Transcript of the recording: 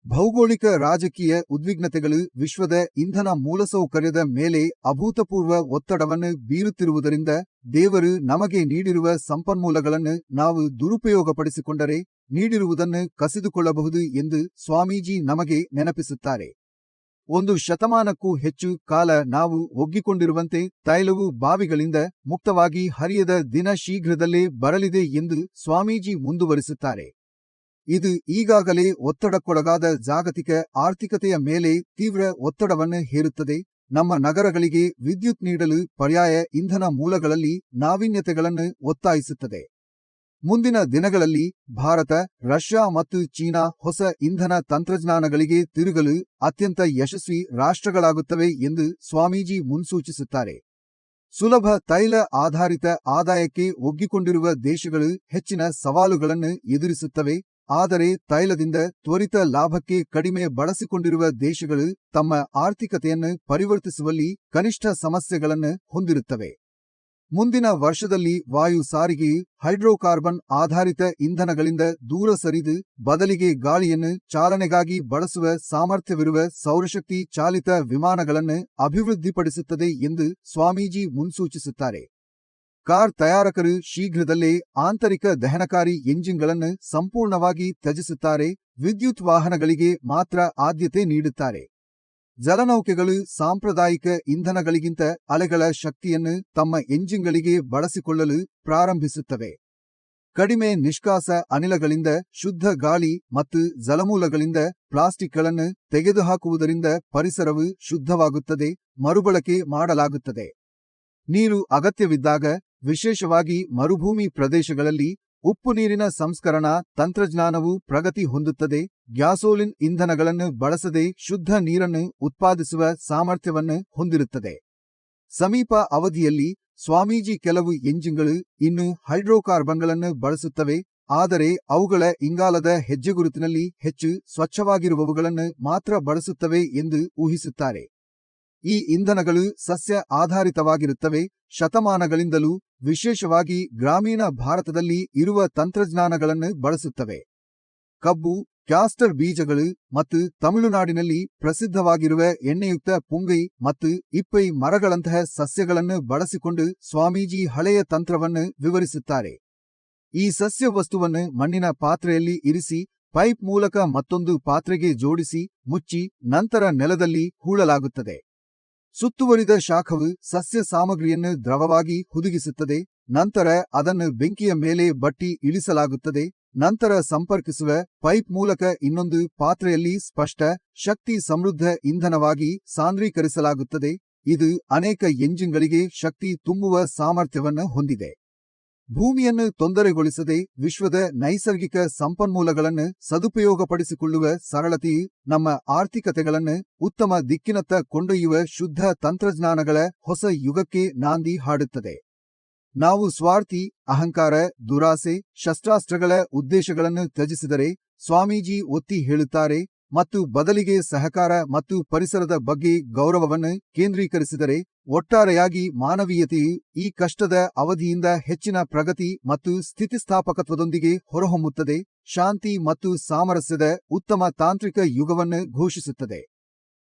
ಭೌಗೋಳಿಕ ರಾಜಕೀಯ ಉದ್ವಿಗ್ನತೆಗಳು ವಿಶ್ವದ ಇಂಧನ ಮೂಲಸೌಕರ್ಯದ ಮೇಲೆ ಅಭೂತಪೂರ್ವ ಒತ್ತಡವನ್ನು ಬೀರುತ್ತಿರುವುದರಿಂದ ದೇವರು ನಮಗೆ ನೀಡಿರುವ ಸಂಪನ್ಮೂಲಗಳನ್ನು ನಾವು ದುರುಪಯೋಗಪಡಿಸಿಕೊಂಡರೆ ನೀಡಿರುವುದನ್ನು ಕಸಿದುಕೊಳ್ಳಬಹುದು ಎಂದು ಸ್ವಾಮೀಜಿ ನಮಗೆ ನೆನಪಿಸುತ್ತಾರೆ. 1 ಶತಮಾನಕ್ಕೂ ಹೆಚ್ಚು ಕಾಲ ನಾವು ಒಗ್ಗಿಕೊಂಡಿರುವಂತೆ ತೈಲವು ಬಾವಿಗಳಿಂದ ಮುಕ್ತವಾಗಿ ಹರಿಯದ ದಿನ ಶೀಘ್ರದಲ್ಲೇ ಬರಲಿದೆ ಎಂದು ಸ್ವಾಮೀಜಿ ಮುಂದುವರಿಸುತ್ತಾರೆ. ಇದು ಈಗಾಗಲೇ ಒತ್ತಡಕ್ಕೊಳಗಾದ ಜಾಗತಿಕ ಆರ್ಥಿಕತೆಯ ಮೇಲೆ ತೀವ್ರ ಒತ್ತಡವನ್ನು ಹೇರುತ್ತದೆ. ನಮ್ಮ ನಗರಗಳಿಗೆ ವಿದ್ಯುತ್ ನೀಡಲು ಪರ್ಯಾಯ ಇಂಧನ ಮೂಲಗಳಲ್ಲಿ ನಾವೀನ್ಯತೆಗಳನ್ನು ಒತ್ತಾಯಿಸುತ್ತದೆ. ಮುಂದಿನ ದಿನಗಳಲ್ಲಿ ಭಾರತ, ರಷ್ಯಾ ಮತ್ತು ಚೀನಾ ಹೊಸ ಇಂಧನ ತಂತ್ರಜ್ಞಾನಗಳಿಗೆ ತಿರುಗಲು ಅತ್ಯಂತ ಯಶಸ್ವಿ ರಾಷ್ಟ್ರಗಳಾಗುತ್ತವೆ ಎಂದು ಸ್ವಾಮೀಜಿ ಮುನ್ಸೂಚಿಸುತ್ತಾರೆ. ಸುಲಭ ತೈಲ ಆಧಾರಿತ ಆದಾಯಕ್ಕೆ ಒಗ್ಗಿಕೊಂಡಿರುವ ದೇಶಗಳು ಹೆಚ್ಚಿನ ಸವಾಲುಗಳನ್ನು ಎದುರಿಸುತ್ತವೆ. ಆದರೆ ತೈಲದಿಂದ ತ್ವರಿತ ಲಾಭಕ್ಕೆ ಕಡಿಮೆ ಬಳಸಿಕೊಂಡಿರುವ ದೇಶಗಳು ತಮ್ಮ ಆರ್ಥಿಕತೆಯನ್ನು ಪರಿವರ್ತಿಸುವಲ್ಲಿ ಕನಿಷ್ಠ ಸಮಸ್ಯೆಗಳನ್ನು ಹೊಂದಿರುತ್ತವೆ. ಮುಂದಿನ ವರ್ಷದಲ್ಲಿ ವಾಯು ಸಾರಿಗೆಯು ಹೈಡ್ರೋಕಾರ್ಬನ್ ಆಧಾರಿತ ಇಂಧನಗಳಿಂದ ದೂರ ಸರಿದು ಬದಲಿಗೆ ಗಾಳಿಯನ್ನು ಚಾಲನೆಗಾಗಿ ಬಳಸುವ ಸಾಮರ್ಥ್ಯವಿರುವ ಸೌರಶಕ್ತಿ ಚಾಲಿತ ವಿಮಾನಗಳನ್ನು ಅಭಿವೃದ್ಧಿಪಡಿಸುತ್ತದೆ ಎಂದು ಸ್ವಾಮೀಜಿ ಮುನ್ಸೂಚಿಸುತ್ತಾರೆ. ಕಾರ್ ತಯಾರಕರು ಶೀಘ್ರದಲ್ಲೇ ಆಂತರಿಕ ದಹನಕಾರಿ ಎಂಜಿನ್ಗಳನ್ನು ಸಂಪೂರ್ಣವಾಗಿ ತ್ಯಜಿಸುತ್ತಾರೆ. ವಿದ್ಯುತ್ ವಾಹನಗಳಿಗೆ ಮಾತ್ರ ಆದ್ಯತೆ ನೀಡುತ್ತಾರೆ. ಜಲನೌಕೆಗಳು ಸಾಂಪ್ರದಾಯಿಕ ಇಂಧನಗಳಿಗಿಂತ ಅಲೆಗಳ ಶಕ್ತಿಯನ್ನು ತಮ್ಮ ಎಂಜಿನ್ಗಳಿಗೆ ಬಳಸಿಕೊಳ್ಳಲು ಪ್ರಾರಂಭಿಸುತ್ತವೆ. ಕಡಿಮೆ ನಿಷ್ಕಾಸ ಅನಿಲಗಳಿಂದ ಶುದ್ಧ ಗಾಳಿ ಮತ್ತು ಜಲಮೂಲಗಳಿಂದ ಪ್ಲಾಸ್ಟಿಕ್ಗಳನ್ನು ತೆಗೆದುಹಾಕುವುದರಿಂದ ಪರಿಸರವು ಶುದ್ಧವಾಗುತ್ತದೆ, ಮರುಬಳಕೆ ಮಾಡಲಾಗುತ್ತದೆ. ನೀರು ಅಗತ್ಯವಿದ್ದಾಗ, ವಿಶೇಷವಾಗಿ ಮರುಭೂಮಿ ಪ್ರದೇಶಗಳಲ್ಲಿ, ಉಪ್ಪು ನೀರಿನ ಸಂಸ್ಕರಣಾ ತಂತ್ರಜ್ಞಾನವು ಪ್ರಗತಿ ಹೊಂದುತ್ತದೆ. ಗ್ಯಾಸೋಲಿನ್ ಇಂಧನಗಳನ್ನು ಬಳಸದೆ ಶುದ್ಧ ನೀರನ್ನು ಉತ್ಪಾದಿಸುವ ಸಾಮರ್ಥ್ಯವನ್ನು ಹೊಂದಿರುತ್ತದೆ. ಸಮೀಪ ಅವಧಿಯಲ್ಲಿ ಸ್ವಾಮೀಜಿ ಕೆಲವು ಎಂಜಿನ್ಗಳು ಇನ್ನೂ ಹೈಡ್ರೋಕಾರ್ಬನ್ಗಳನ್ನು ಬಳಸುತ್ತವೆ, ಆದರೆ ಅವುಗಳ ಇಂಗಾಲದ ಹೆಜ್ಜೆಗುರುತಿನಲ್ಲಿ ಹೆಚ್ಚು ಸ್ವಚ್ಛವಾಗಿರುವವುಗಳನ್ನು ಮಾತ್ರ ಬಳಸುತ್ತವೆ ಎಂದು ಊಹಿಸುತ್ತಾರೆ. ಈ ಇಂಧನಗಳು ಸಸ್ಯ ಆಧಾರಿತವಾಗಿರುತ್ತವೆ. ಶತಮಾನಗಳಿಂದಲೂ ವಿಶೇಷವಾಗಿ ಗ್ರಾಮೀಣ ಭಾರತದಲ್ಲಿ ಇರುವ ತಂತ್ರಜ್ಞಾನಗಳನ್ನು ಬಳಸುತ್ತವೆ. ಕಬ್ಬು, ಕ್ಯಾಸ್ಟರ್ ಬೀಜಗಳು ಮತ್ತು ತಮಿಳುನಾಡಿನಲ್ಲಿ ಪ್ರಸಿದ್ಧವಾಗಿರುವ ಎಣ್ಣೆಯುಕ್ತ ಪುಂಗೈ ಮತ್ತು ಇಪ್ಪೈ ಮರಗಳಂತಹ ಸಸ್ಯಗಳನ್ನು ಬಳಸಿಕೊಂಡು ಸ್ವಾಮೀಜಿ ಹಳೆಯ ತಂತ್ರವನ್ನು ವಿವರಿಸುತ್ತಾರೆ. ಈ ಸಸ್ಯ ವಸ್ತುವನ್ನು ಮಣ್ಣಿನ ಪಾತ್ರೆಯಲ್ಲಿ ಇರಿಸಿ ಪೈಪ್ ಮೂಲಕ ಮತ್ತೊಂದು ಪಾತ್ರೆಗೆ ಜೋಡಿಸಿ ಮುಚ್ಚಿ ನಂತರ ನೆಲದಲ್ಲಿ ಹೂಳಲಾಗುತ್ತದೆ. ಸುತ್ತುವರಿದ ಶಾಖವು ಸಸ್ಯ ಸಾಮಗ್ರಿಯನ್ನು ದ್ರವವಾಗಿ ಹುದುಗಿಸುತ್ತದೆ. ನಂತರ ಅದನ್ನು ಬೆಂಕಿಯ ಮೇಲೆ ಬಟ್ಟಿ ಇಳಿಸಲಾಗುತ್ತದೆ. ನಂತರ ಸಂಪರ್ಕಿಸುವ ಪೈಪ್ ಮೂಲಕ ಇನ್ನೊಂದು ಪಾತ್ರೆಯಲ್ಲಿ ಸ್ಪಷ್ಟ, ಶಕ್ತಿ ಸಮೃದ್ಧ ಇಂಧನವಾಗಿ ಸಾಂದ್ರೀಕರಿಸಲಾಗುತ್ತದೆ. ಇದು ಅನೇಕ ಎಂಜಿನ್ಗಳಿಗೆ ಶಕ್ತಿ ತುಂಬುವ ಸಾಮರ್ಥ್ಯವನ್ನು ಹೊಂದಿದೆ. ಭೂಮಿಯನ್ನು ತೊಂದರೆಗೊಳಿಸದೆ ವಿಶ್ವದ ನೈಸರ್ಗಿಕ ಸಂಪನ್ಮೂಲಗಳನ್ನು ಸದುಪಯೋಗಪಡಿಸಿಕೊಳ್ಳುವ ಸರಳತೆಯು ನಮ್ಮ ಆರ್ಥಿಕತೆಗಳನ್ನು ಉತ್ತಮ ದಿಕ್ಕಿನತ್ತ ಕೊಂಡೊಯ್ಯುವ ಶುದ್ಧ ತಂತ್ರಜ್ಞಾನಗಳ ಹೊಸ ಯುಗಕ್ಕೆ ನಾಂದಿ ಹಾಡುತ್ತದೆ. ನಾವು ಸ್ವಾರ್ಥಿ, ಅಹಂಕಾರ, ದುರಾಸೆ, ಶಸ್ತ್ರಾಸ್ತ್ರಗಳ ಉದ್ದೇಶಗಳನ್ನು ತ್ಯಜಿಸಿದರೆ, ಸ್ವಾಮೀಜಿ ಒತ್ತಿ ಹೇಳುತ್ತಾರೆ, ಮತ್ತು ಬದಲಿಗೆ ಸಹಕಾರ ಮತ್ತು ಪರಿಸರದ ಬಗ್ಗೆ ಗೌರವವನ್ನು ಕೇಂದ್ರೀಕರಿಸಿದರೆ, ಒಟ್ಟಾರೆಯಾಗಿ ಮಾನವೀಯತೆಯು ಈ ಕಷ್ಟದ ಅವಧಿಯಿಂದ ಹೆಚ್ಚಿನ ಪ್ರಗತಿ ಮತ್ತು ಸ್ಥಿತಿಸ್ಥಾಪಕತ್ವದೊಂದಿಗೆ ಹೊರಹೊಮ್ಮುತ್ತದೆ, ಶಾಂತಿ ಮತ್ತು ಸಾಮರಸ್ಯದ ಉತ್ತಮ ತಾಂತ್ರಿಕ ಯುಗವನ್ನು ಘೋಷಿಸುತ್ತದೆ.